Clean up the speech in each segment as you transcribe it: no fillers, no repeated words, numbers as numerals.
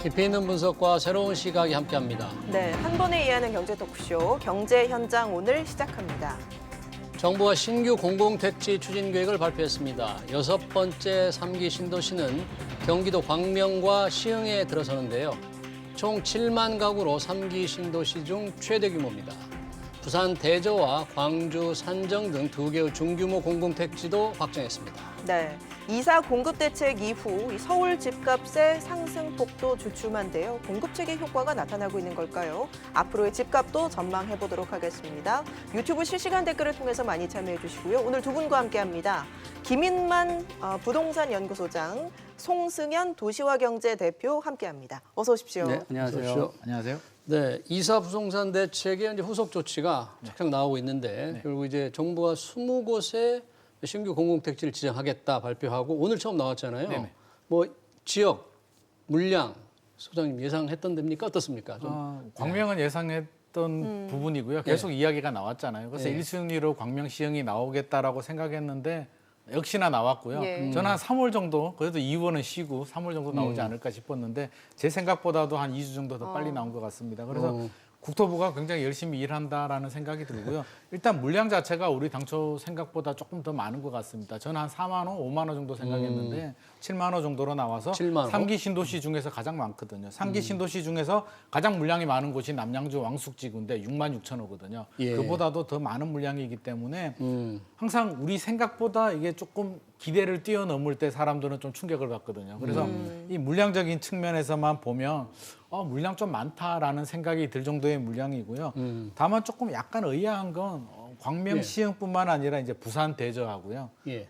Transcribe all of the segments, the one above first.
깊이 있는 분석과 새로운 시각이 함께합니다. 네, 한 번에 이해하는 경제 토크쇼 경제 현장 오늘 시작합니다. 정부가 신규 공공택지 추진 계획을 발표했습니다. 6번째 3기 신도시는 경기도 광명과 시흥에 들어서는데요. 총 7만 가구로 3기 신도시 중 최대 규모입니다. 부산 대저와 광주 산정 등 2개의 중규모 공공택지도 확정했습니다. 네, 이사 공급 대책 이후 서울 집값의 상승폭도 주춤한데요. 공급 체계 효과가 나타나고 있는 걸까요? 앞으로의 집값도 전망해 보도록 하겠습니다. 유튜브 실시간 댓글을 통해서 많이 참여해 주시고요. 오늘 두 분과 함께합니다. 김인만 부동산 연구소장, 송승현 도시화경제 대표 함께합니다. 어서 오십시오. 네, 안녕하세요. 어서 오십시오. 안녕하세요. 네, 이사 부동산 대책의 이제 후속 조치가 착착 나오고 있는데 결국 이제 정부가 20곳에 신규 공공택지를 지정하겠다 발표하고 오늘 처음 나왔잖아요. 네네. 뭐 지역, 물량 소장님 예상했던 데입니까? 어떻습니까? 좀. 광명은 예상했던 부분이고요. 계속 이야기가 나왔잖아요. 그래서 네. 1순위로 광명 시흥이 나오겠다라고 생각했는데 역시나 나왔고요. 예. 저는 한 3월 정도, 그래도 2월은 쉬고 3월 정도 나오지 않을까 싶었는데 제 생각보다도 한 2주 정도 더 빨리 나온 것 같습니다. 그래서 국토부가 굉장히 열심히 일한다라는 생각이 들고요. 일단 물량 자체가 우리 당초 생각보다 조금 더 많은 것 같습니다. 저는 한 4만 호, 5만 호 정도 생각했는데 7만 호 정도로 나와서 7만 호? 3기 신도시 중에서 가장 많거든요. 3기 신도시 중에서 가장 물량이 많은 곳이 남양주 왕숙지구인데 6만 6천 호거든요. 예. 그보다도 더 많은 물량이기 때문에 항상 우리 생각보다 이게 조금 기대를 뛰어넘을 때 사람들은 좀 충격을 받거든요. 그래서 이 물량적인 측면에서만 보면 물량 좀 많다라는 생각이 들 정도의 물량이고요. 다만 조금 약간 의아한 건 광명 예. 시흥뿐만 아니라 이제 부산 대저하고요. 예.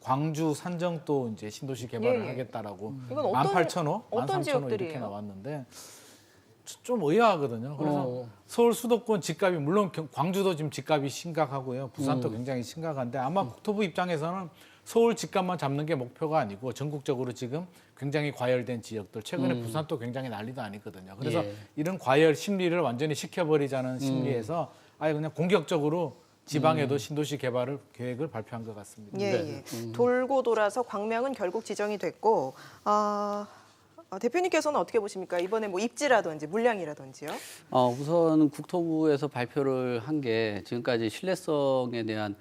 광주 산정도 이제 신도시 개발을 예. 하겠다라고 이건 어떤- 18,000호, 어떤 13,000호 이렇게 지역들이에요? 나왔는데 좀 의아하거든요. 그래서 어. 서울 수도권 집값이 물론 광주도 지금 집값이 심각하고요. 부산도 굉장히 심각한데 아마 국토부 입장에서는 서울 집값만 잡는 게 목표가 아니고 전국적으로 지금 굉장히 과열된 지역들 최근에 부산도 굉장히 난리도 아니거든요. 그래서 예. 이런 과열 심리를 완전히 식혀버리자는 심리에서 아예 그냥 공격적으로 지방에도 신도시 개발을 계획을 발표한 것 같습니다. 예, 네. 예. 돌고 돌아서 광명은 결국 지정이 됐고 대표님께서는 어떻게 보십니까? 이번에 뭐 입지라든지 물량이라든지요? 우선 국토부에서 발표를 한 게 지금까지 신뢰성에 대한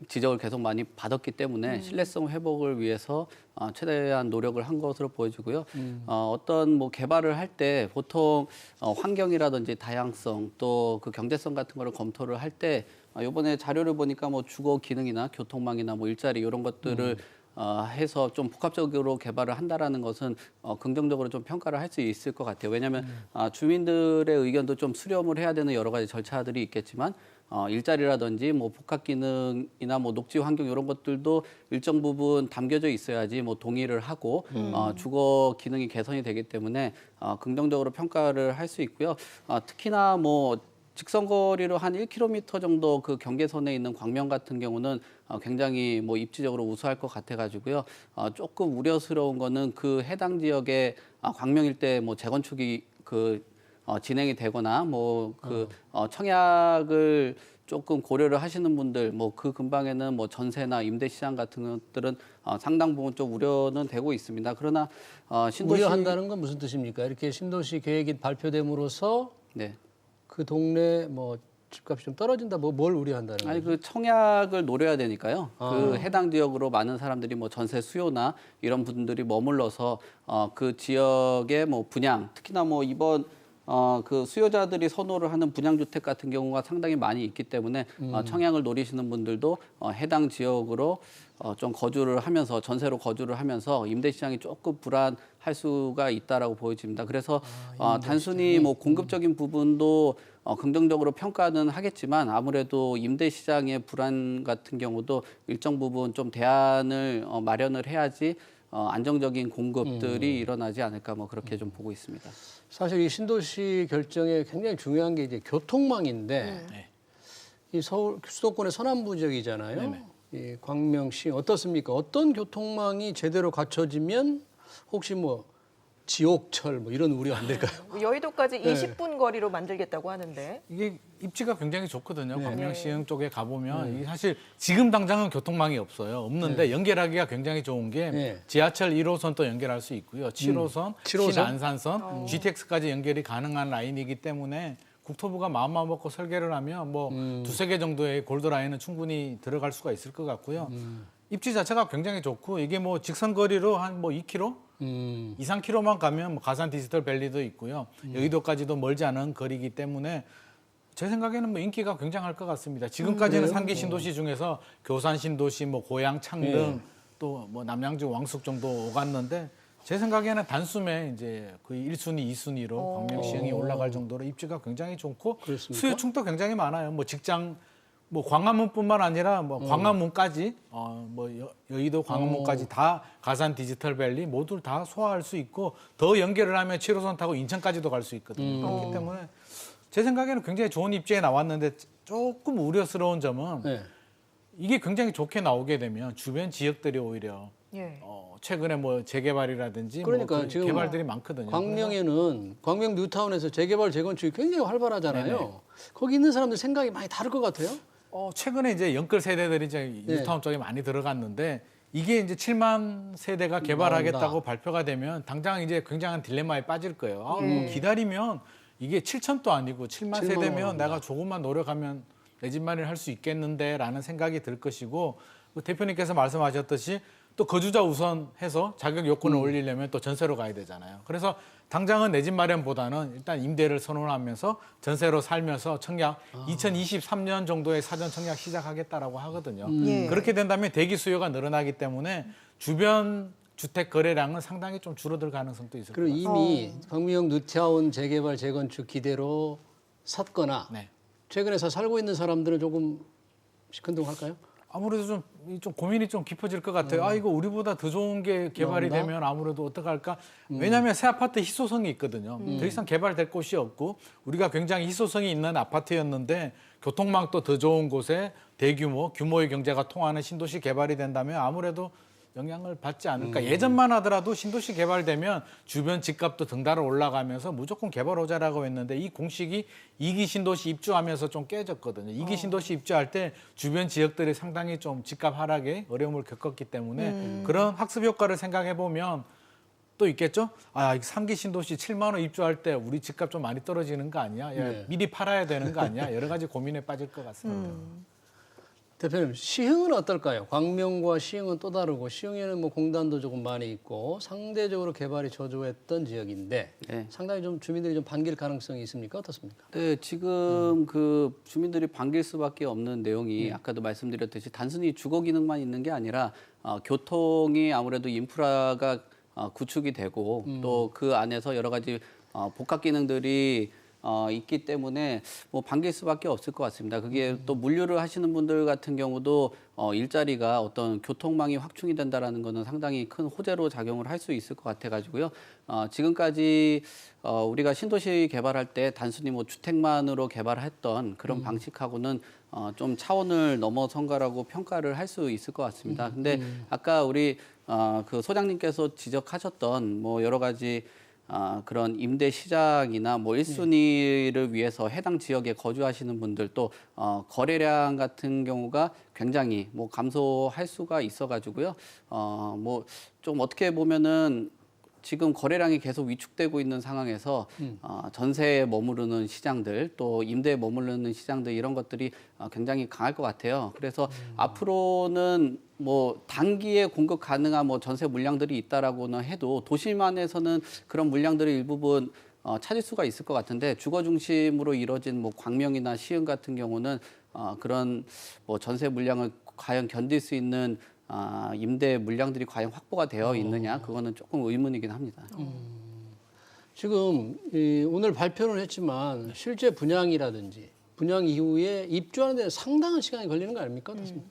지적을 계속 많이 받았기 때문에 신뢰성 회복을 위해서 최대한 노력을 한 것으로 보여지고요. 어떤 뭐 개발을 할 때 보통 환경이라든지 다양성 또 그 경제성 같은 거를 검토를 할 때 이번에 자료를 보니까 뭐 주거 기능이나 교통망이나 뭐 일자리 이런 것들을 해서 좀 복합적으로 개발을 한다라는 것은 긍정적으로 좀 평가를 할 수 있을 것 같아요. 왜냐하면 주민들의 의견도 좀 수렴을 해야 되는 여러 가지 절차들이 있겠지만 일자리라든지 뭐 복합 기능이나 뭐 녹지 환경 이런 것들도 일정 부분 담겨져 있어야지 뭐 동의를 하고 주거 기능이 개선이 되기 때문에 긍정적으로 평가를 할 수 있고요. 특히나 뭐 직선거리로 한 1km 정도 그 경계선에 있는 광명 같은 경우는 굉장히 뭐 입지적으로 우수할 것 같아가지고요. 조금 우려스러운 거는 그 해당 지역에 광명 일대 뭐 재건축이 진행이 되거나 뭐 청약을 조금 고려를 하시는 분들 뭐 그 근방에는 뭐 전세나 임대 시장 같은 것들은 상당 부분 좀 우려는 되고 있습니다. 그러나 신도시 우려한다는 건 무슨 뜻입니까? 이렇게 신도시 계획이 발표됨으로써 네. 그 동네 뭐 집값이 좀 떨어진다. 뭘 우려한다는 아니 거예요? 그 청약을 노려야 되니까요. 그 해당 지역으로 많은 사람들이 뭐 전세 수요나 이런 분들이 머물러서 그 지역의 뭐 분양, 특히나 뭐 이번 그 수요자들이 선호를 하는 분양주택 같은 경우가 상당히 많이 있기 때문에 청약을 노리시는 분들도 해당 지역으로 좀 거주를 하면서 전세로 거주를 하면서 임대 시장이 조금 불안할 수가 있다라고 보여집니다. 그래서 단순히 뭐 공급적인 부분도 긍정적으로 평가는 하겠지만 아무래도 임대 시장의 불안 같은 경우도 일정 부분 좀 대안을 마련을 해야지 안정적인 공급들이 일어나지 않을까 뭐 그렇게 좀 보고 있습니다. 사실 이 신도시 결정에 굉장히 중요한 게 이제 교통망인데 이 서울 수도권의 서남부 지역이잖아요. 네네. 이 광명시 어떻습니까? 어떤 교통망이 제대로 갖춰지면 혹시 뭐 지옥철 뭐 이런 우려 안 될까요? 여의도까지 네. 20분 거리로 만들겠다고 하는데. 이게 입지가 굉장히 좋거든요. 네. 광명시흥 쪽에 가보면 이게 사실 지금 당장은 교통망이 없어요. 없는데 연결하기가 굉장히 좋은 게 네. 지하철 1호선 또 연결할 수 있고요. 7호선, 7호선? 신안산선, GTX까지 연결이 가능한 라인이기 때문에 국토부가 마음만 먹고 설계를 하면 뭐 두세 개 정도의 골드라인은 충분히 들어갈 수가 있을 것 같고요. 입지 자체가 굉장히 좋고 이게 뭐 직선 거리로 한 뭐 2km? 2, 3km만 가면 뭐 가산 디지털 밸리도 있고요. 여의도까지도 멀지 않은 거리이기 때문에 제 생각에는 뭐 인기가 굉장할 것 같습니다. 지금까지는 그래요? 3기 신도시 중에서 교산 신도시, 뭐 고양, 창릉, 네. 또 뭐 남양주, 왕숙 정도 오갔는데 제 생각에는 단숨에 이제 거의 1순위, 2순위로 광명시흥이 올라갈 정도로 입지가 굉장히 좋고 그렇습니까? 수요층도 굉장히 많아요. 뭐 직장 뭐 광화문뿐만 아니라 뭐 광화문까지 뭐 여의도 광화문까지 다 가산 디지털밸리 모두 다 소화할 수 있고 더 연결을 하면 7호선 타고 인천까지도 갈 수 있거든요. 그렇기 때문에 제 생각에는 굉장히 좋은 입지에 나왔는데 조금 우려스러운 점은 네. 이게 굉장히 좋게 나오게 되면 주변 지역들이 오히려 예. 최근에 뭐 재개발이라든지 그러니까 뭐 그 지금 개발들이 많거든요. 광명에는 광명 뉴타운에서 재개발 재건축이 굉장히 활발하잖아요. 네네. 거기 있는 사람들 생각이 많이 다를 것 같아요. 최근에 이제 연끌 세대들이 이제 네. 뉴타운 쪽에 많이 들어갔는데 이게 이제 7만 세대가 개발하겠다고 발표가 되면 당장 이제 굉장한 딜레마에 빠질 거예요. 뭐 기다리면 이게 7천도 아니고 7만 7만 세대면 원입니다. 내가 조금만 노력하면 내 집 마련을 할 수 있겠는데라는 생각이 들 것이고 그 대표님께서 말씀하셨듯이 또 거주자 우선해서 자격 요건을 올리려면 또 전세로 가야 되잖아요. 그래서 당장은 내 집 마련보다는 일단 임대를 선언하면서 전세로 살면서 청약 2023년 정도에 사전 청약 시작하겠다라고 하거든요. 예. 그렇게 된다면 대기 수요가 늘어나기 때문에 주변 주택 거래량은 상당히 좀 줄어들 가능성도 있을 것 그리고 같아요. 이미 광명 뉴타운 재개발 재건축 기대로 샀거나 네. 최근에 살고 있는 사람들은 조금 시큰둥할까요? 아무래도 좀 고민이 좀 깊어질 것 같아요. 이거 우리보다 더 좋은 게 개발이 나온다? 되면 아무래도 어떡할까? 왜냐하면 새 아파트 희소성이 있거든요. 더 이상 개발될 곳이 없고 우리가 굉장히 희소성이 있는 아파트였는데 교통망도 더 좋은 곳에 규모의 경제가 통하는 신도시 개발이 된다면 아무래도 영향을 받지 않을까. 예전만 하더라도 신도시 개발되면 주변 집값도 등달아 올라가면서 무조건 개발 오자라고 했는데 이 공식이 2기 신도시 입주하면서 좀 깨졌거든요. 2기 신도시 입주할 때 주변 지역들이 상당히 좀 집값 하락에 어려움을 겪었기 때문에 그런 학습 효과를 생각해 보면 또 있겠죠? 3기 신도시 7만 원 입주할 때 우리 집값 좀 많이 떨어지는 거 아니야? 네. 미리 팔아야 되는 거 아니야? 여러 가지 고민에 빠질 것 같습니다. 대표님, 시흥은 어떨까요? 광명과 시흥은 또 다르고 시흥에는 뭐 공단도 조금 많이 있고 상대적으로 개발이 저조했던 지역인데 네. 상당히 좀 주민들이 좀 반길 가능성이 있습니까? 어떻습니까? 네, 지금 그 주민들이 반길 수밖에 없는 내용이 아까도 말씀드렸듯이 단순히 주거 기능만 있는 게 아니라 교통이 아무래도 인프라가 구축이 되고 또 그 안에서 여러 가지 복합 기능들이 있기 때문에 뭐 반길 수밖에 없을 것 같습니다. 그게 또 물류를 하시는 분들 같은 경우도 일자리가 어떤 교통망이 확충이 된다라는 거는 상당히 큰 호재로 작용을 할 수 있을 것 같아가지고요. 지금까지 우리가 신도시 개발할 때 단순히 뭐 주택만으로 개발했던 그런 방식하고는 좀 차원을 넘어선 거라고 평가를 할 수 있을 것 같습니다. 근데 아까 우리 그 소장님께서 지적하셨던 뭐 여러 가지 그런 임대 시장이나 뭐 1순위를 위해서 해당 지역에 거주하시는 분들 또 거래량 같은 경우가 굉장히 뭐 감소할 수가 있어가지고요. 뭐 좀 어떻게 보면은 지금 거래량이 계속 위축되고 있는 상황에서 전세에 머무르는 시장들 또 임대에 머무르는 시장들 이런 것들이 굉장히 강할 것 같아요. 그래서 앞으로는 뭐 단기에 공급 가능한 뭐 전세 물량들이 있다라고는 해도 도심안에서는 그런 물량들을 일부분 찾을 수가 있을 것 같은데 주거 중심으로 이루어진 뭐 광명이나 시흥 같은 경우는 그런 뭐 전세 물량을 과연 견딜 수 있는 임대 물량들이 과연 확보가 되어 있느냐 그거는 조금 의문이긴 합니다. 지금 오늘 발표는 했지만 실제 분양 이후에 입주하는 데 상당한 시간이 걸리는 거 아닙니까? 어떻습니까?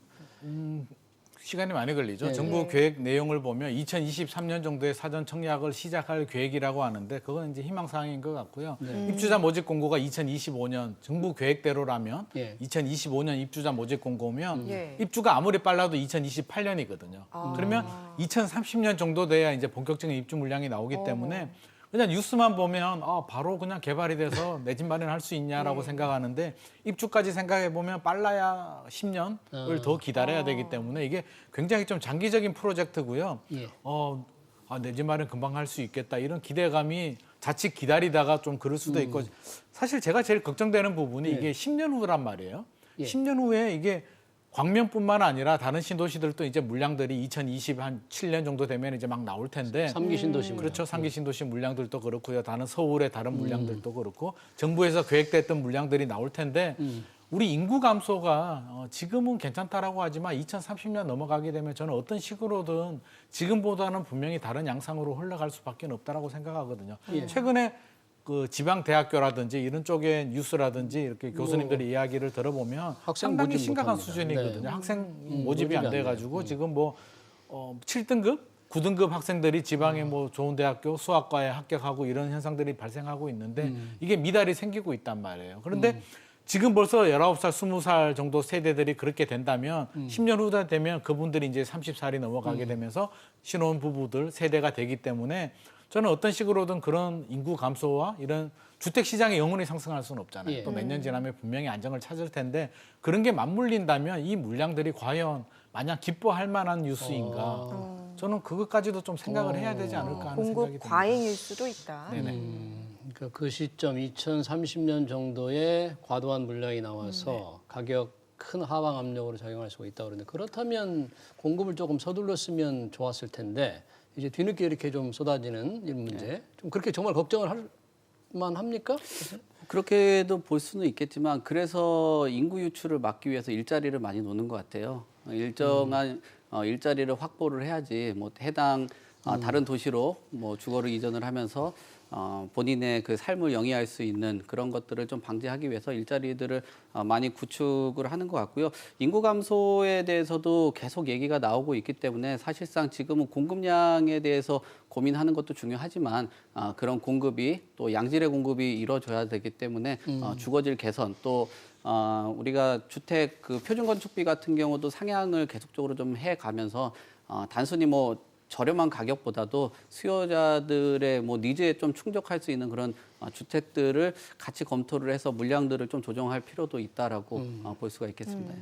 시간이 많이 걸리죠. 네. 정부 네. 계획 내용을 보면 2023년 정도에 사전 청약을 시작할 계획이라고 하는데 그건 이제 희망사항인 것 같고요. 입주자 모집 공고가 2025년 정부 계획대로라면 예. 2025년 입주자 모집 공고면 예. 입주가 아무리 빨라도 2028년이거든요. 그러면 2030년 정도 돼야 이제 본격적인 입주 물량이 나오기 때문에 그냥 뉴스만 보면 바로 그냥 개발이 돼서 내 집 마련할 수 있냐라고 생각하는데 입주까지 생각해 보면 빨라야 10년을 더 기다려야 되기 때문에 이게 굉장히 좀 장기적인 프로젝트고요. 예. 내 집 마련 금방 할 수 있겠다 이런 기대감이 자칫 기다리다가 좀 그럴 수도 있고 사실 제가 제일 걱정되는 부분이 예. 이게 10년 후란 말이에요. 예. 10년 후에 이게 광명뿐만 아니라 다른 신도시들도 이제 물량들이 2027년 정도 되면 이제 막 나올 텐데 3기 신도시 그렇죠. 3기 신도시 물량들도 그렇고요. 다른 서울의 다른 물량들도 그렇고 정부에서 계획됐던 물량들이 나올 텐데 우리 인구 감소가 지금은 괜찮다라고 하지만 2030년 넘어가게 되면 저는 어떤 식으로든 지금보다는 분명히 다른 양상으로 흘러갈 수밖에 없다라고 생각하거든요. 예. 최근에 그 지방 대학교라든지 이런 쪽의 뉴스라든지 이렇게 교수님들의 이야기를 들어보면 학생 상당히 모집 심각한 못합니다. 수준이거든요. 네. 학생 모집이 모집이 안 안 돼요. 돼가지고 지금 뭐 7등급, 9등급 학생들이 지방의 뭐 좋은 대학교 수학과에 합격하고 이런 현상들이 발생하고 있는데 이게 미달이 생기고 있단 말이에요. 그런데 지금 벌써 19살, 20살 정도 세대들이 그렇게 된다면 10년 후 되면 그분들이 이제 30살이 넘어가게 되면서 신혼 부부들 세대가 되기 때문에 저는 어떤 식으로든 그런 인구 감소와 이런 주택 시장이 영원히 상승할 수는 없잖아요. 예. 또 몇 년 지나면 분명히 안정을 찾을 텐데 그런 게 맞물린다면 이 물량들이 과연 마냥 기뻐할 만한 뉴스인가? 저는 그것까지도 좀 생각을 해야 되지 않을까 하는 생각이 공급 듭니다. 과잉일 수도 있다. 네네. 그러니까 그 시점 2030년 정도에 과도한 물량이 나와서 가격 큰 하방 압력으로 작용할 수가 있다 그러는데 그렇다면 공급을 조금 서둘렀으면 좋았을 텐데 이제 뒤늦게 이렇게 좀 쏟아지는 이 문제 좀 그렇게 정말 걱정을 할 만합니까? 그렇게도 볼 수는 있겠지만 그래서 인구 유출을 막기 위해서 일자리를 많이 놓는 것 같아요. 일정한 일자리를 확보를 해야지 뭐 해당 다른 도시로 뭐 주거를 이전을 하면서 본인의 그 삶을 영위할 수 있는 그런 것들을 좀 방지하기 위해서 일자리들을 많이 구축을 하는 것 같고요. 인구 감소에 대해서도 계속 얘기가 나오고 있기 때문에 사실상 지금은 공급량에 대해서 고민하는 것도 중요하지만 그런 공급이 또 양질의 공급이 이루어져야 되기 때문에 주거질 개선 또 우리가 주택 그 표준 건축비 같은 경우도 상향을 계속적으로 좀 해가면서 단순히 뭐 저렴한 가격보다도 수요자들의 뭐 니즈에 좀 충족할 수 있는 그런 주택들을 같이 검토를 해서 물량들을 좀 조정할 필요도 있다라고 볼 수가 있겠습니다.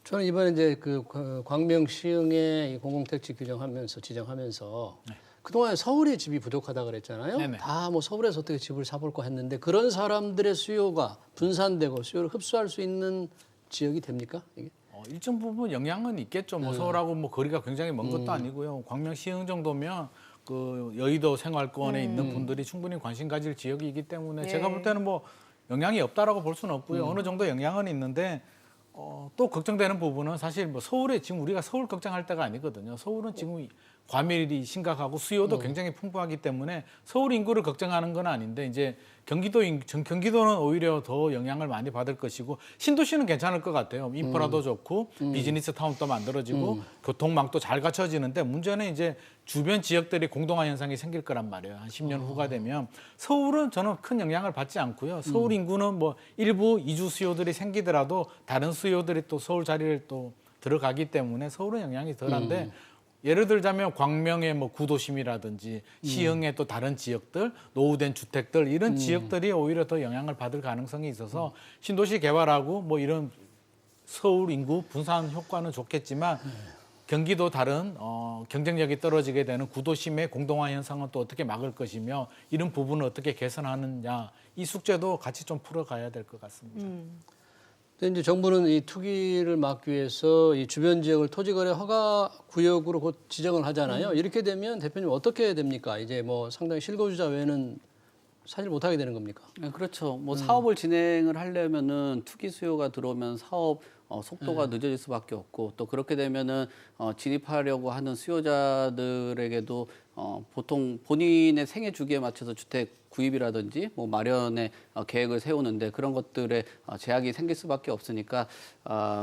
저는 이번에 이제 그 광명 시흥의 이 공공택지 규정하면서 지정하면서 그동안 서울에 집이 부족하다 그랬잖아요. 네네. 다 뭐 서울에서 어떻게 집을 사볼까 했는데 그런 사람들의 수요가 분산되고 수요를 흡수할 수 있는 지역이 됩니까? 이게? 일정 부분 영향은 있겠죠. 뭐 서울하고 뭐 거리가 굉장히 먼 것도 아니고요. 광명 시흥 정도면 그 여의도 생활권에 있는 분들이 충분히 관심 가질 지역이기 때문에 예. 제가 볼 때는 뭐 영향이 없다라고 볼 수는 없고요. 어느 정도 영향은 있는데 또 걱정되는 부분은 사실 뭐 서울에 지금 우리가 서울 걱정할 때가 아니거든요. 서울은 지금 과밀이 심각하고 수요도 굉장히 풍부하기 때문에 서울 인구를 걱정하는 건 아닌데 이제 경기도는 오히려 더 영향을 많이 받을 것이고 신도시는 괜찮을 것 같아요. 인프라도 좋고 비즈니스 타운도 만들어지고 교통망도 잘 갖춰지는데 문제는 이제 주변 지역들이 공동화 현상이 생길 거란 말이에요. 한 10년 후가 되면 서울은 저는 큰 영향을 받지 않고요. 서울 인구는 뭐 일부 이주 수요들이 생기더라도 다른 수요들이 또 서울 자리를 또 들어가기 때문에 서울은 영향이 덜한데 예를 들자면 광명의 뭐 구도심이라든지 시흥의 또 다른 지역들, 노후된 주택들 이런 지역들이 오히려 더 영향을 받을 가능성이 있어서 신도시 개발하고 뭐 이런 서울 인구 분산 효과는 좋겠지만 경기도 다른 경쟁력이 떨어지게 되는 구도심의 공동화 현상은 또 어떻게 막을 것이며 이런 부분을 어떻게 개선하느냐 이 숙제도 같이 좀 풀어가야 될 것 같습니다. 근데 이제 정부는 이 투기를 막기 위해서 이 주변 지역을 토지거래 허가 구역으로 곧 지정을 하잖아요. 이렇게 되면 대표님 어떻게 됩니까? 이제 뭐 상당히 실거주자 외에는 사실 못하게 되는 겁니까? 네, 그렇죠. 뭐 사업을 진행을 하려면은 투기 수요가 들어오면 사업 속도가 늦어질 수밖에 없고 또 그렇게 되면은 진입하려고 하는 수요자들에게도 보통 본인의 생애 주기에 맞춰서 주택 구입이라든지 뭐 마련의 계획을 세우는데 그런 것들에 제약이 생길 수밖에 없으니까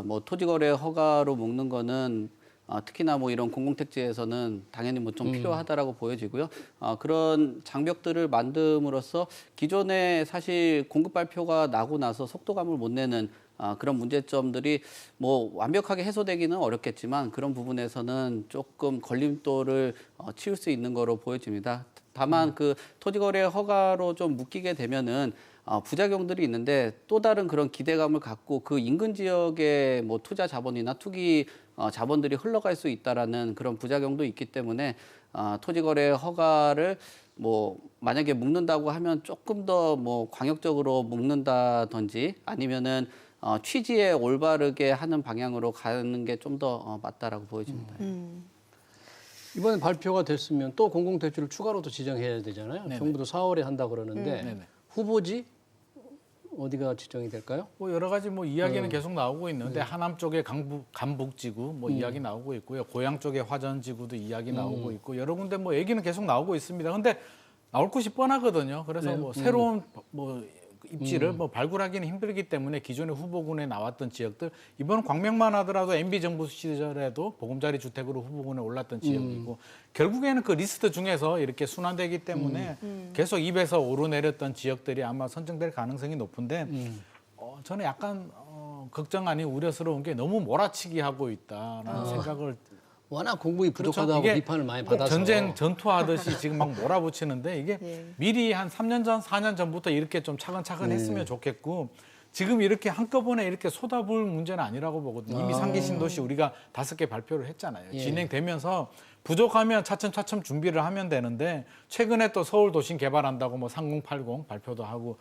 뭐 토지거래 허가로 묶는 거는 특히나 뭐 이런 공공택지에서는 당연히 뭐 좀 필요하다라고 보여지고요. 그런 장벽들을 만듦으로써 기존에 사실 공급 발표가 나고 나서 속도감을 못 내는 그런 문제점들이 뭐 완벽하게 해소되기는 어렵겠지만 그런 부분에서는 조금 걸림돌을 치울 수 있는 거로 보여집니다. 다만 그 토지거래 허가로 좀 묶이게 되면은 부작용들이 있는데 또 다른 그런 기대감을 갖고 그 인근 지역에 뭐 투자 자본이나 투기 자본들이 흘러갈 수 있다라는 그런 부작용도 있기 때문에 토지거래 허가를 뭐 만약에 묶는다고 하면 조금 더 뭐 광역적으로 묶는다든지 아니면은 취지에 올바르게 하는 방향으로 가는 게 좀 더 맞다라고 보여집니다. 이번에 발표가 됐으면 또 공공택지를 추가로 또 지정해야 되잖아요. 네네. 정부도 4월에 한다 그러는데 네네. 후보지 어디가 지정이 될까요? 뭐 여러 가지 뭐 이야기는 계속 나오고 있는데 하남 쪽에 간북지구 뭐 이야기 나오고 있고요. 고양 쪽에 화전지구도 이야기 나오고 있고 여러 군데 뭐 얘기는 계속 나오고 있습니다. 근데 나올 곳이 뻔하거든요. 그래서 뭐 새로운 뭐 입지를 뭐 발굴하기는 힘들기 때문에 기존의 후보군에 나왔던 지역들 이번 광명만 하더라도 MB 정부 시절에도 보금자리 주택으로 후보군에 올랐던 지역이고 결국에는 그 리스트 중에서 이렇게 순환되기 때문에 계속 입에서 오르내렸던 지역들이 아마 선정될 가능성이 높은데 저는 약간 걱정 아닌 우려스러운 게 너무 몰아치기 하고 있다라는 생각을 워낙 공급이 부족하다고 이게 비판을 많이 꼭 받아서 전쟁 전투하듯이 지금 막 몰아붙이는데 이게 미리 한 3년 전, 4년 전부터 이렇게 좀 차근차근 했으면 좋겠고 지금 이렇게 한꺼번에 이렇게 쏟아부을 문제는 아니라고 보거든요. 이미 3기 신도시 우리가 5개 발표를 했잖아요. 예. 진행되면서 부족하면 차츰차츰 준비를 하면 되는데 최근에 또 서울 도심 개발한다고 뭐 3080 발표도 하고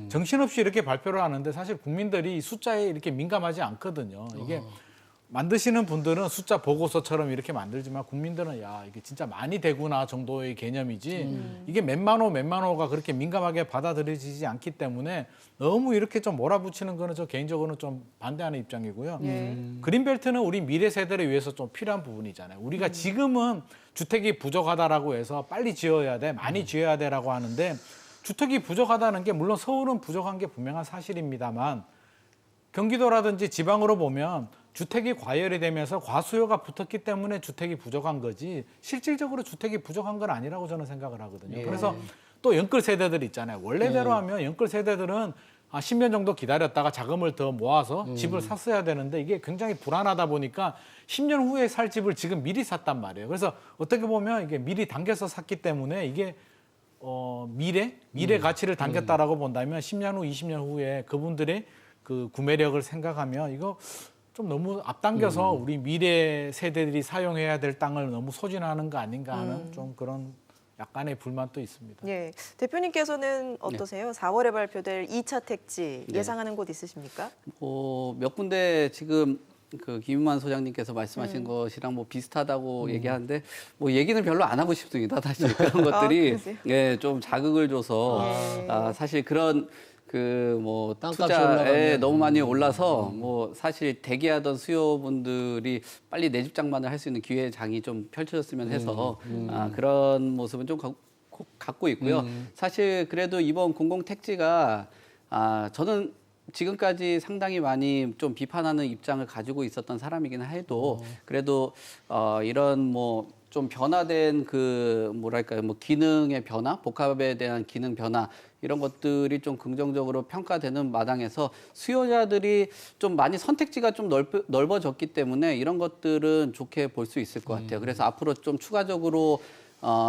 정신없이 이렇게 발표를 하는데 사실 국민들이 숫자에 이렇게 민감하지 않거든요. 이게 만드시는 분들은 숫자 보고서처럼 이렇게 만들지만 국민들은 야 이게 진짜 많이 되구나 정도의 개념이지 이게 몇만 호가 그렇게 민감하게 받아들여지지 않기 때문에 너무 이렇게 좀 몰아붙이는 거는 저 개인적으로는 좀 반대하는 입장이고요. 그린벨트는 우리 미래 세대를 위해서 좀 필요한 부분이잖아요. 우리가 지금은 주택이 부족하다라고 해서 빨리 지어야 돼, 많이 지어야 돼라고 하는데 주택이 부족하다는 게 물론 서울은 부족한 게 분명한 사실입니다만 경기도라든지 지방으로 보면 주택이 과열이 되면서 과수요가 붙었기 때문에 주택이 부족한 거지 실질적으로 주택이 부족한 건 아니라고 저는 생각을 하거든요. 그래서 또 연끌 세대들 있잖아요. 원래대로 하면 연끌 세대들은 한 10년 정도 기다렸다가 자금을 더 모아서 집을 샀어야 되는데 이게 굉장히 불안하다 보니까 10년 후에 살 집을 지금 미리 샀단 말이에요. 그래서 어떻게 보면 이게 미리 당겨서 샀기 때문에 이게 미래 가치를 당겼다라고 본다면 10년 후, 20년 후에 그분들의 그 구매력을 생각하면 이거 좀 너무 앞당겨서 우리 미래 세대들이 사용해야 될 땅을 너무 소진하는 거 아닌가 하는 좀 그런 약간의 불만도 있습니다. 예, 대표님께서는 어떠세요? 4월에 발표될 2차 택지 예상하는 곳 있으십니까? 몇 군데 지금 그 김윤만 소장님께서 말씀하신 것이랑 뭐 비슷하다고 얘기하는데 뭐 얘기는 별로 안 하고 싶습니다. 사실 그런 것들이 그러세요? 예, 좀 자극을 줘서 사실 그런 그 뭐 땅값이 투자에 올라가면. 너무 많이 올라서 뭐 사실 대기하던 수요분들이 빨리 내 집 장만을 할 수 있는 기회 장이 좀 펼쳐졌으면 해서 그런 모습은 좀 갖고 있고요. 사실 그래도 이번 공공택지가 저는 지금까지 상당히 많이 좀 비판하는 입장을 가지고 있었던 사람이긴 해도 그래도 이런 뭐 좀 변화된 그 뭐랄까요 뭐 기능의 변화, 복합에 대한 기능 변화 이런 것들이 좀 긍정적으로 평가되는 마당에서 수요자들이 좀 많이 선택지가 좀 넓어졌기 때문에 이런 것들은 좋게 볼 수 있을 것 같아요. 그래서 앞으로 좀 추가적으로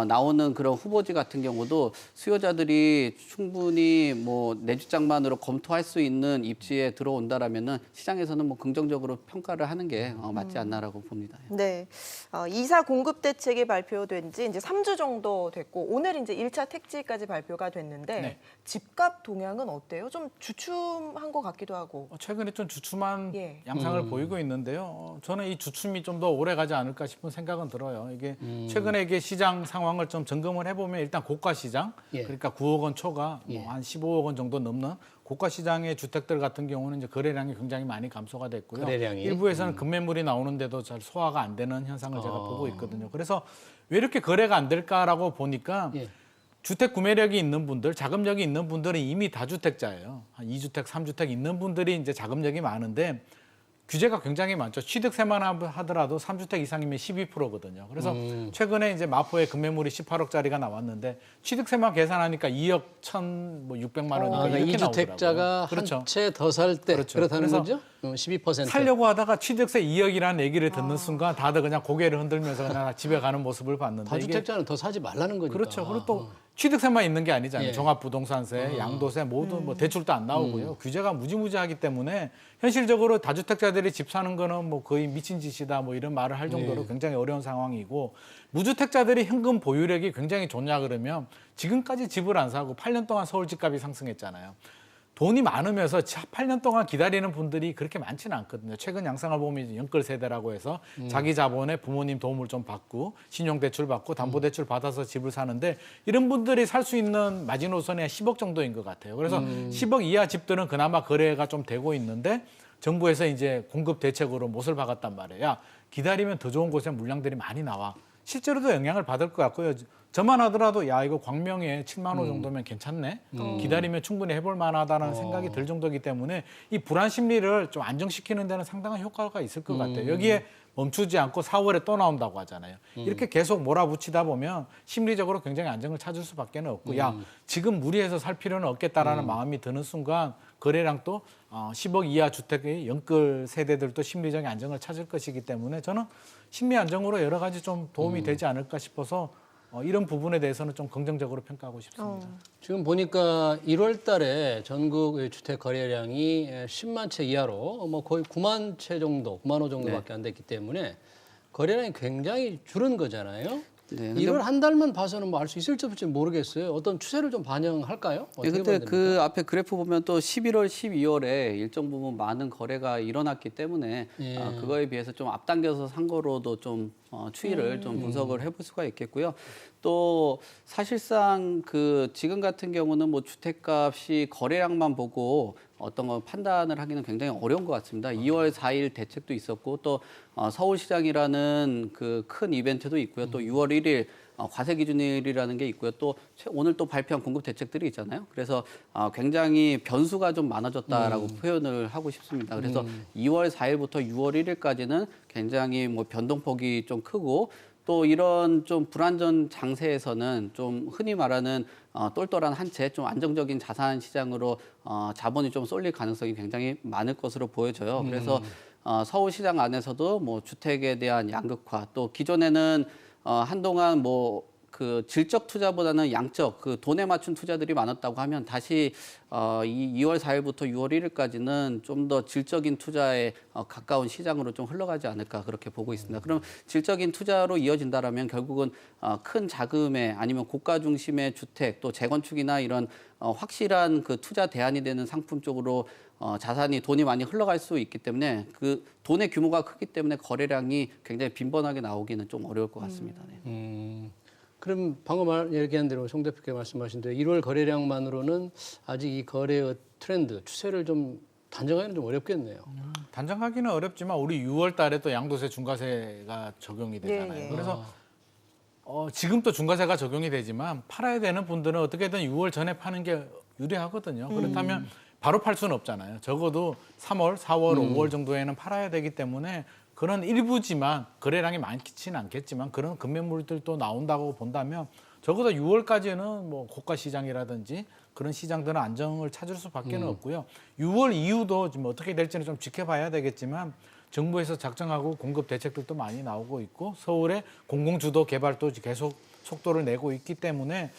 나오는 그런 후보지 같은 경우도 수요자들이 충분히 뭐 내주장만으로 검토할 수 있는 입지에 들어온다라면은 시장에서는 뭐 긍정적으로 평가를 하는 게 맞지 않나라고 봅니다. 네, 2사 공급 대책이 발표된 지 이제 3주 정도 됐고 오늘 이제 1차 택지까지 발표가 됐는데 네. 집값 동향은 어때요? 좀 주춤한 것 같기도 하고. 최근에 좀 주춤한 예. 양상을 보이고 있는데요. 저는 이 주춤이 좀 더 오래 가지 않을까 싶은 생각은 들어요. 이게 최근에 이게 시장 상황을 좀 점검을 해보면 일단 고가 시장, 예. 그러니까 9억 원 초과 예. 뭐 한 15억 원 정도 넘는 고가 시장의 주택들 같은 경우는 이제 거래량이 굉장히 많이 감소가 됐고요. 거래량이? 일부에서는 급매물이 나오는데도 잘 소화가 안 되는 현상을 제가 보고 있거든요. 그래서 왜 이렇게 거래가 안 될까라고 보니까 예. 주택 구매력이 있는 분들, 자금력이 있는 분들은 이미 다주택자예요. 한 2주택, 3주택 있는 분들이 이제 자금력이 많은데 규제가 굉장히 많죠. 취득세만 하더라도 3주택 이상이면 12%거든요. 그래서 최근에 이제 마포에 금매물이 18억짜리가 나왔는데 취득세만 계산하니까 2억 1,600만 원이니까 그러니까 이렇게 이주택자가 나오더라고요. 한 그렇죠. 채 더 살 때 그렇죠. 그렇다는 그래서 거죠? 12%. 살려고 하다가 취득세 2억이라는 얘기를 듣는 순간 다들 그냥 고개를 흔들면서 그냥 집에 가는 모습을 봤는데 이게 다주택자는 더 사지 말라는 거니까. 그렇죠. 그리고 또 취득세만 있는 게 아니잖아요. 예. 종합부동산세, 양도세 모두 뭐 대출도 안 나오고요. 규제가 무지무지하기 때문에 현실적으로 다주택자들이 집 사는 거는 뭐 거의 미친 짓이다 뭐 이런 말을 할 정도로 굉장히 어려운 상황이고 무주택자들이 현금 보유력이 굉장히 좋냐 그러면 지금까지 집을 안 사고 8년 동안 서울 집값이 상승했잖아요. 돈이 많으면서 8년 동안 기다리는 분들이 그렇게 많지는 않거든요. 최근 양상을 보면 이제 연끌 세대라고 해서 자기 자본에 부모님 도움을 좀 받고 신용대출 받고 담보대출 받아서 집을 사는데 이런 분들이 살 수 있는 마지노선이 한 10억 정도인 것 같아요. 그래서 10억 이하 집들은 그나마 거래가 좀 되고 있는데 정부에서 이제 공급 대책으로 못을 박았단 말이에요. 야, 기다리면 더 좋은 곳에 물량들이 많이 나와. 실제로도 영향을 받을 것 같고요. 저만 하더라도 야 이거 광명에 7만 원 정도면 괜찮네. 기다리면 충분히 해볼 만하다는 생각이 들 정도이기 때문에 이 불안 심리를 좀 안정시키는 데는 상당한 효과가 있을 것 같아요. 여기에 멈추지 않고 4월에 또 나온다고 하잖아요. 이렇게 계속 몰아붙이다 보면 심리적으로 굉장히 안정을 찾을 수밖에 없고 야 지금 무리해서 살 필요는 없겠다라는 마음이 드는 순간 거래량 또 10억 이하 주택의 연끌 세대들도 심리적인 안정을 찾을 것이기 때문에 저는 심리 안정으로 여러 가지 좀 도움이 되지 않을까 싶어서 이런 부분에 대해서는 좀 긍정적으로 평가하고 싶습니다. 지금 보니까 1월 달에 전국 주택 거래량이 10만 채 이하로 뭐 거의 9만 채 정도, 9만 호 정도밖에 안 됐기 때문에 거래량이 굉장히 줄은 거잖아요. 네, 1월 한 달만 봐서는 뭐 알 수 있을지 없을지 모르겠어요. 어떤 추세를 좀 반영할까요? 네, 어떻게 근데 봐야 됩니까? 그 앞에 그래프 보면 또 11월, 12월에 일정 부분 많은 거래가 일어났기 때문에 예. 그거에 비해서 좀 앞당겨서 산 거로도 좀 추이를 좀 분석을 해볼 수가 있겠고요. 또 사실상 그 지금 같은 경우는 뭐 주택값이 거래량만 보고 어떤 걸 판단을 하기는 굉장히 어려운 것 같습니다. 2월 4일 대책도 있었고 또 서울시장이라는 그 큰 이벤트도 있고요. 또 6월 1일 과세 기준일이라는 게 있고요. 또 오늘 또 발표한 공급 대책들이 있잖아요. 그래서 굉장히 변수가 좀 많아졌다라고 표현을 하고 싶습니다. 그래서 2월 4일부터 6월 1일까지는 굉장히 뭐 변동폭이 좀 크고 또 이런 좀 불안전 장세에서는 좀 흔히 말하는 똘똘한 한 채 좀 안정적인 자산 시장으로 자본이 좀 쏠릴 가능성이 굉장히 많을 것으로 보여져요. 그래서 서울시장 안에서도 뭐 주택에 대한 양극화 또 기존에는 한동안 뭐 그 질적 투자보다는 양적 그 돈에 맞춘 투자들이 많았다고 하면 다시 이 2월 4일부터 6월 1일까지는 좀 더 질적인 투자에 가까운 시장으로 좀 흘러가지 않을까 그렇게 보고 있습니다. 그럼 질적인 투자로 이어진다라면 결국은 큰 자금에 아니면 고가 중심의 주택 또 재건축이나 이런 확실한 그 투자 대안이 되는 상품 쪽으로 자산이 돈이 많이 흘러갈 수 있기 때문에 그 돈의 규모가 크기 때문에 거래량이 굉장히 빈번하게 나오기는 좀 어려울 것 같습니다. 네. 그럼 방금 얘기한 대로 송 대표께서 말씀하신 대로 1월 거래량만으로는 아직 이 거래의 트렌드, 추세를 좀 단정하기는 좀 어렵겠네요. 단정하기는 어렵지만 우리 6월 달에 또 양도세 중과세가 적용이 되잖아요. 예, 예. 그래서 지금 또 중과세가 적용이 되지만 팔아야 되는 분들은 어떻게든 6월 전에 파는 게 유리하거든요. 그렇다면 바로 팔 수는 없잖아요. 적어도 3월, 4월, 5월 정도에는 팔아야 되기 때문에 그런 일부지만 거래량이 많지는 않겠지만 그런 금매물들도 나온다고 본다면 적어도 6월까지는 뭐 고가 시장이라든지 그런 시장들은 안정을 찾을 수밖에 없고요. 6월 이후도 좀 어떻게 될지는 좀 지켜봐야 되겠지만 정부에서 작정하고 공급 대책들도 많이 나오고 있고 서울의 공공주도 개발도 계속 속도를 내고 있기 때문에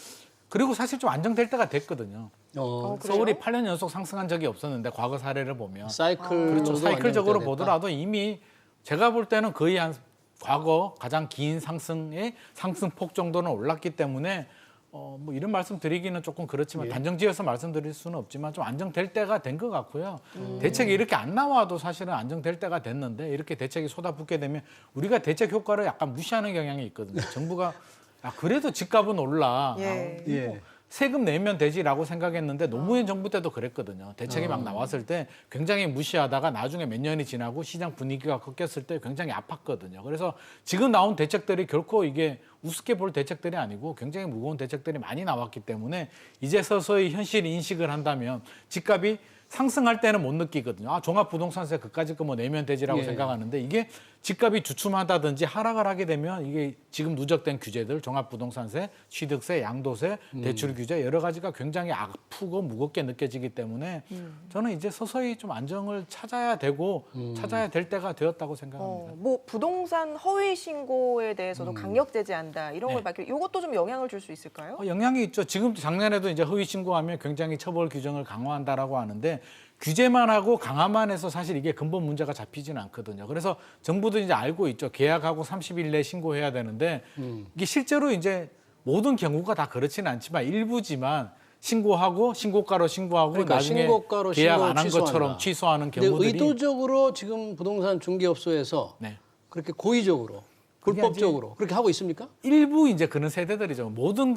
그리고 사실 좀 안정될 때가 됐거든요. 서울이 8년 연속 상승한 적이 없었는데 과거 사례를 보면 그렇죠. 사이클적으로 보더라도 이미 제가 볼 때는 거의 한 과거 가장 긴 상승의 상승폭 정도는 올랐기 때문에 뭐 이런 말씀 드리기는 조금 그렇지만 단정지어서 말씀드릴 수는 없지만 좀 안정될 때가 된 것 같고요. 대책이 이렇게 안 나와도 사실은 안정될 때가 됐는데 이렇게 대책이 쏟아붓게 되면 우리가 대책 효과를 약간 무시하는 경향이 있거든요. 정부가 그래도 집값은 올라. 뭐 세금 내면 되지라고 생각했는데 노무현 정부 때도 그랬거든요. 대책이 막 나왔을 때 굉장히 무시하다가 나중에 몇 년이 지나고 시장 분위기가 꺾였을 때 굉장히 아팠거든요. 그래서 지금 나온 대책들이 결코 이게 우습게 볼 대책들이 아니고 굉장히 무거운 대책들이 많이 나왔기 때문에 이제 서서히 현실 인식을 한다면 집값이 상승할 때는 못 느끼거든요. 아, 종합부동산세 그까짓 거 뭐 내면 되지라고 예. 생각하는데 이게 집값이 주춤하다든지 하락을 하게 되면 이게 지금 누적된 규제들 종합부동산세, 취득세, 양도세, 대출 규제 여러 가지가 굉장히 아프고 무겁게 느껴지기 때문에 저는 이제 서서히 좀 안정을 찾아야 되고 찾아야 될 때가 되었다고 생각합니다. 뭐 부동산 허위 신고에 대해서도 강력 제재한다 이런 걸 밝힐 이것도 좀 영향을 줄 수 있을까요? 영향이 있죠. 지금 작년에도 이제 허위 신고하면 굉장히 처벌 규정을 강화한다라고 하는데 규제만 하고 강화만 해서 사실 이게 근본 문제가 잡히지는 않거든요. 그래서 정부도 이제 알고 있죠. 계약하고 30일 내에 신고해야 되는데 이게 실제로 이제 모든 경우가 다 그렇지는 않지만 일부지만 신고하고 신고가로 신고하고 그러니까 나중에 신고가로 계약 신고 안 한 취소한다. 것처럼 취소하는 근데 경우들이 의도적으로 지금 부동산 중개업소에서 네. 그렇게 고의적으로 불법적으로 그렇게 하고 있습니까? 일부 이제 그런 세대들이죠. 모든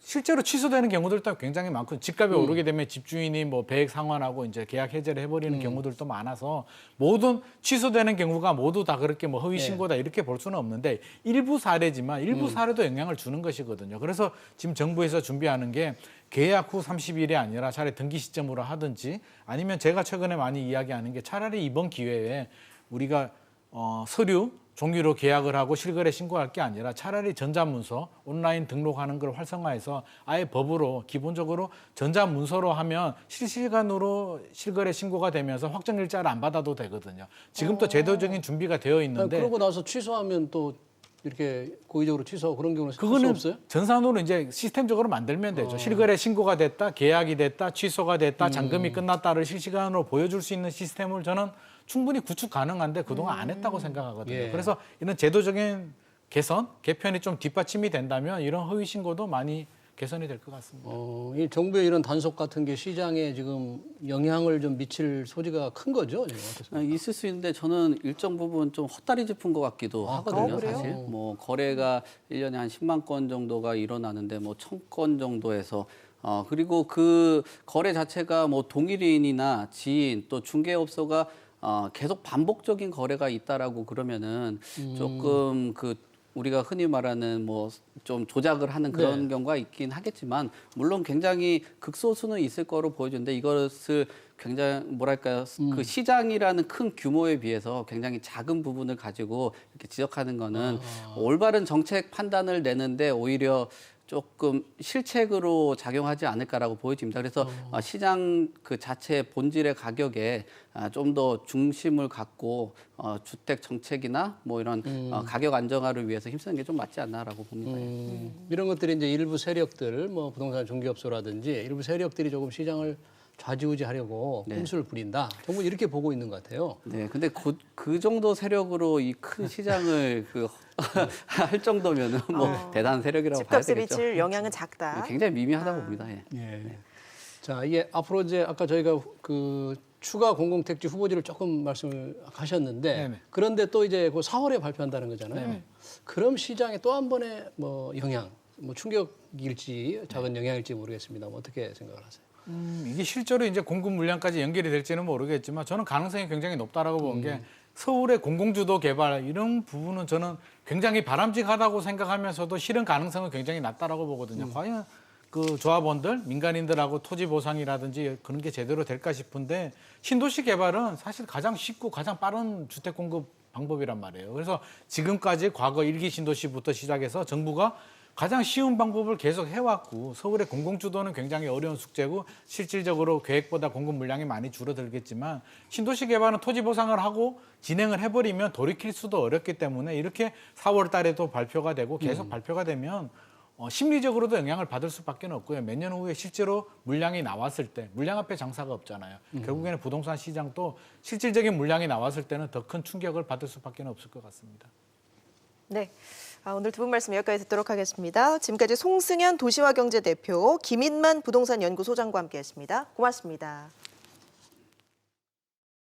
실제로 취소되는 경우들도 굉장히 많고 집값이 오르게 되면 집주인이 뭐 배액 상환하고 이제 계약 해제를 해버리는 경우들도 많아서 모든 취소되는 경우가 모두 다 그렇게 뭐 허위 신고다 이렇게 볼 수는 없는데 일부 사례지만 일부 사례도 영향을 주는 것이거든요. 그래서 지금 정부에서 준비하는 게 계약 후 30일이 아니라 차라리 등기 시점으로 하든지 아니면 제가 최근에 많이 이야기하는 게 차라리 이번 기회에 우리가 서류 종이로 계약을 하고 실거래 신고할 게 아니라 차라리 전자문서 온라인 등록하는 걸 활성화해서 아예 법으로 기본적으로 전자문서로 하면 실시간으로 실거래 신고가 되면서 확정일자를 안 받아도 되거든요. 지금 또 제도적인 준비가 되어 있는데 그러고 나서 취소하면 또 이렇게 고의적으로 취소하고 그런 경우는 그거는 없어요? 전산으로 이제 시스템적으로 만들면 되죠. 실거래 신고가 됐다, 계약이 됐다, 취소가 됐다, 잔금이 끝났다를 실시간으로 보여줄 수 있는 시스템을 저는 충분히 구축 가능한데 그동안 안 했다고 생각하거든요. 예. 그래서 이런 제도적인 개선, 개편이 좀 뒷받침이 된다면 이런 허위 신고도 많이 개선이 될 것 같습니다. 이 정부의 이런 단속 같은 게 시장에 지금 영향을 좀 미칠 소지가 큰 거죠? 지금 어떻습니까? 있을 수 있는데 저는 일정 부분 좀 헛다리 짚은 것 같기도 하거든요. 그래요? 사실 뭐 거래가 1년에 한 10만 건 정도가 일어나는데 뭐 1,000건 정도에서 그리고 그 거래 자체가 뭐 동일인이나 지인 또 중개업소가 계속 반복적인 거래가 있다라고 그러면은 조금 그 우리가 흔히 말하는 뭐 좀 조작을 하는 그런 경우가 있긴 하겠지만 물론 굉장히 극소수는 있을 거로 보여지는데 이것을 굉장히 뭐랄까요 그 시장이라는 큰 규모에 비해서 굉장히 작은 부분을 가지고 이렇게 지적하는 거는 올바른 정책 판단을 내는데 오히려 조금 실책으로 작용하지 않을까라고 보여집니다. 그래서 시장 그 자체 본질의 가격에 좀 더 중심을 갖고 주택 정책이나 뭐 이런 가격 안정화를 위해서 힘쓰는 게 좀 맞지 않나라고 봅니다. 이런 것들이 이제 일부 세력들, 뭐 부동산 중개업소라든지 일부 세력들이 조금 시장을 좌지우지하려고 꼼수를 부린다. 정부 이렇게 보고 있는 것 같아요. 네, 근데 그 정도 세력으로 이 큰 시장을 할 정도면은 뭐 대단한 세력이라고 봐야 집값에 되겠죠. 미칠 영향은 작다. 굉장히 미미하다고 봅니다. 예. 예. 자, 이게 앞으로 이제 아까 저희가 그 추가 공공택지 후보지를 조금 말씀을 하셨는데 네네. 그런데 또 이제 그 4월에 발표한다는 거잖아요. 그럼 시장에 또 한 번의 뭐 영향, 뭐 충격일지 작은 영향일지 모르겠습니다. 뭐 어떻게 생각을 하세요? 이게 실제로 이제 공급 물량까지 연결이 될지는 모르겠지만 저는 가능성이 굉장히 높다라고 보는 게 서울의 공공주도 개발 이런 부분은 저는 굉장히 바람직하다고 생각하면서도 실현 가능성은 굉장히 낮다라고 보거든요. 과연 그 조합원들, 민간인들하고 토지 보상이라든지 그런 게 제대로 될까 싶은데 신도시 개발은 사실 가장 쉽고 가장 빠른 주택 공급 방법이란 말이에요. 그래서 지금까지 과거 1기 신도시부터 시작해서 정부가 가장 쉬운 방법을 계속 해왔고 서울의 공공주도는 굉장히 어려운 숙제고 실질적으로 계획보다 공급 물량이 많이 줄어들겠지만 신도시 개발은 토지 보상을 하고 진행을 해버리면 돌이킬 수도 어렵기 때문에 이렇게 4월 달에도 발표가 되고 계속 발표가 되면 심리적으로도 영향을 받을 수밖에 없고요. 몇 년 후에 실제로 물량이 나왔을 때 물량 앞에 장사가 없잖아요. 결국에는 부동산 시장도 실질적인 물량이 나왔을 때는 더 큰 충격을 받을 수밖에 없을 것 같습니다. 네. 오늘 두 분 말씀 여기까지 듣도록 하겠습니다. 지금까지 송승현 도시화경제 대표, 김인만 부동산 연구소장과 함께했습니다. 고맙습니다.